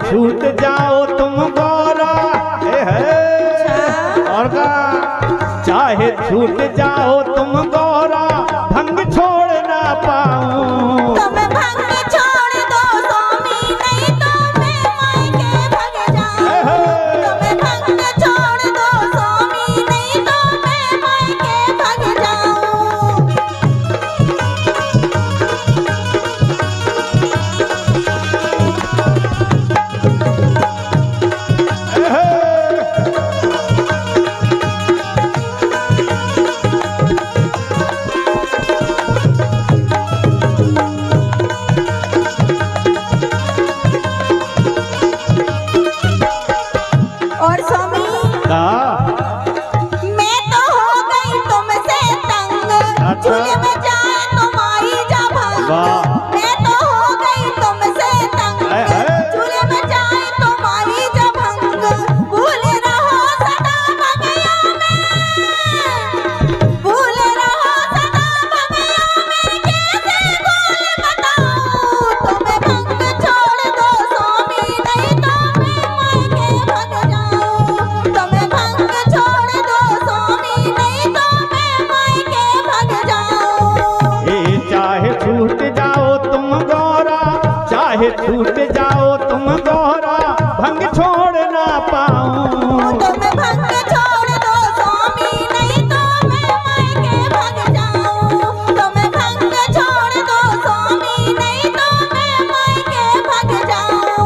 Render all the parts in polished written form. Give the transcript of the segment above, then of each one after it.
छूट जाओ तुम गौरा और का चाहे छूट जाओ तुम गौरा भंग छोड़ ना पाऊं। तुम भंग छोड़ दो स्वामी नहीं तो मैं मायके भाग जाऊं। तुम भंग छोड़ दो स्वामी नहीं तो मैं मायके भाग जाऊं। और स्वामी मैं तो हो गई तुमसे तंग। झूले में जाए तो माई जा भंग। मैं तो हो गई तुमसे तंग। झूले में जाए तो माई जा भंग। भूल रहो सदा भगया में। भूल रहो सदा भगया में। कैसे बोल बताऊं। तुम्हें भंग छोड़ दो स्वामी नहीं तो मैं मायके भाग जाऊं। तुम्हें भंग छोड़ दो स्वामी नहीं तो मैं मायके भाग जाऊं। ये चाहे छूट जाओ तुम गौरा चाहे छूट जाओ तुम गौरा भंग छोड़ ना पाऊं। तुम्हें भंग छोड़ दो स्वामी नहीं तो मैं मायके भाग जाऊं। तुम्हें भंग छोड़ दो स्वामी नहीं तो मैं मायके भाग जाऊं।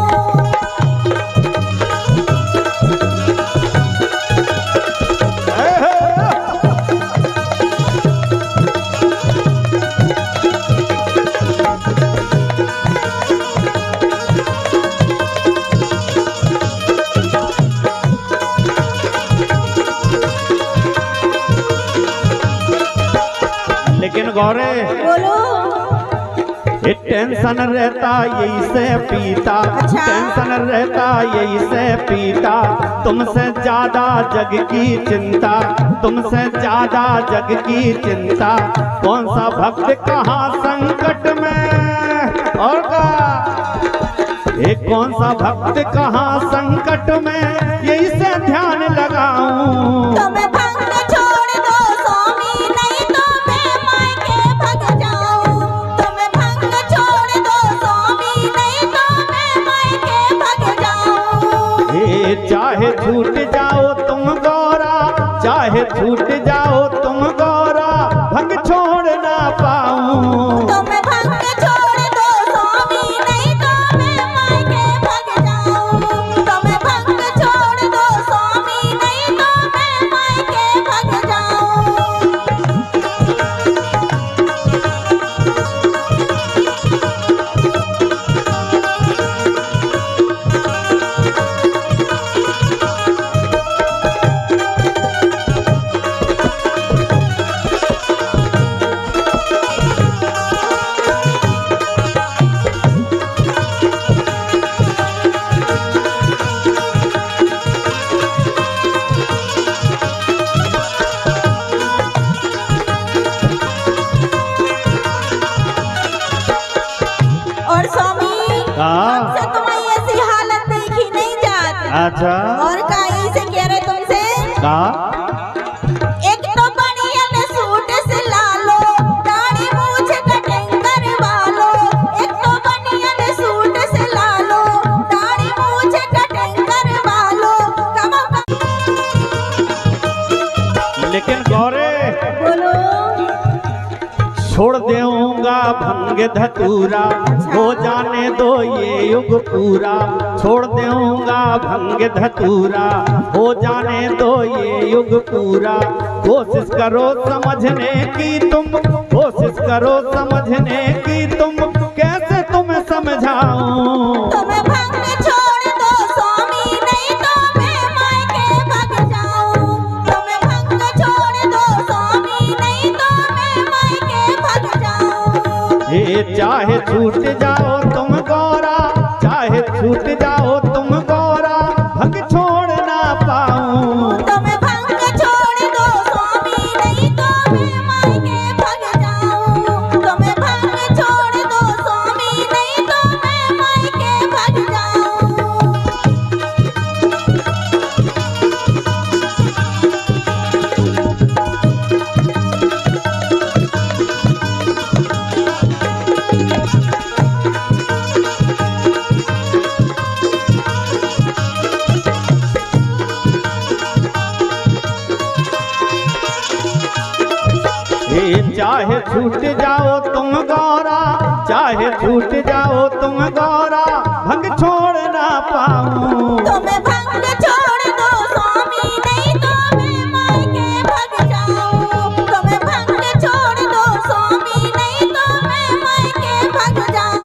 लेकिन गौरे बोलो। ये टेंशन रहता यही से पीता। अच्छा। टेंशन रहता यही से पीता। तुमसे ज्यादा जग की चिंता। तुमसे ज्यादा जग की चिंता। कौन सा भक्त कहाँ संकट में और का ये कौन सा भक्त कहाँ संकट में यही से ध्यान लगाऊं। तुम्हें भंग छोड़ दो स्वामी नहीं तो मैं मायके भाग जाऊं। तुम्हें भंग छोड़ दो स्वामी नहीं तो मैं मायके भाग जाऊं। ये चाहे छूट जाओ तुम गौरा चाहे छूट जाओ तुम गौरा भंग छोड़ ना पाऊं। तुम्हें भंग छोड़ दो स्वामी नहीं तो मैं मायके भाग जाऊं। तुम्हें भंग छोड़ दो स्वामी नहीं तो मैं मायके भाग जाऊं। और स्वामी हमसे तुम्हारी ऐसी हालत देखी नहीं जाती। अच्छा और काई से कह रहे तुमसे एक तो बढ़िया ने सूट सिला लो दाढ़ी मूछ कटिंग करवा लो। एक तो बढ़िया ने सूट सिला लो दाढ़ी मूछ कटिंग करवा लो। लेकिन गौरे बोलो। छोड़ देऊंगा भंग धतूरा हो जाने दो ये युग पूरा। छोड़ देऊंगा भंग धतूरा हो जाने दो ये युग पूरा। कोशिश करो समझने की तुम कोशिश करो समझने की तुम कैसे तुम्हें समझाऊं। तुम्हें भंग छोड़ दो स्वामी नहीं तो मैं मायके भाग जाऊं। तुम्हें भंग छोड़ दो स्वामी नहीं तो मैं मायके भाग जाऊं। ये चाहे छूट जाओ तुम गौरा चाहे छूट जाओ तुम गौरा भंग छोड़ ना पाऊं। तुम्हें भंग छोड़ दो स्वामी नहीं तो मैं मायके भाग जाऊं। तुम्हें भंग छोड़ दो स्वामी नहीं तो मैं मायके भाग जाऊं। चाहे छूट जाओ तुम गौरा, चाहे छूट जाओ तुम गौरा, भंग छोड़ ना पाऊं। तुम्हें भंग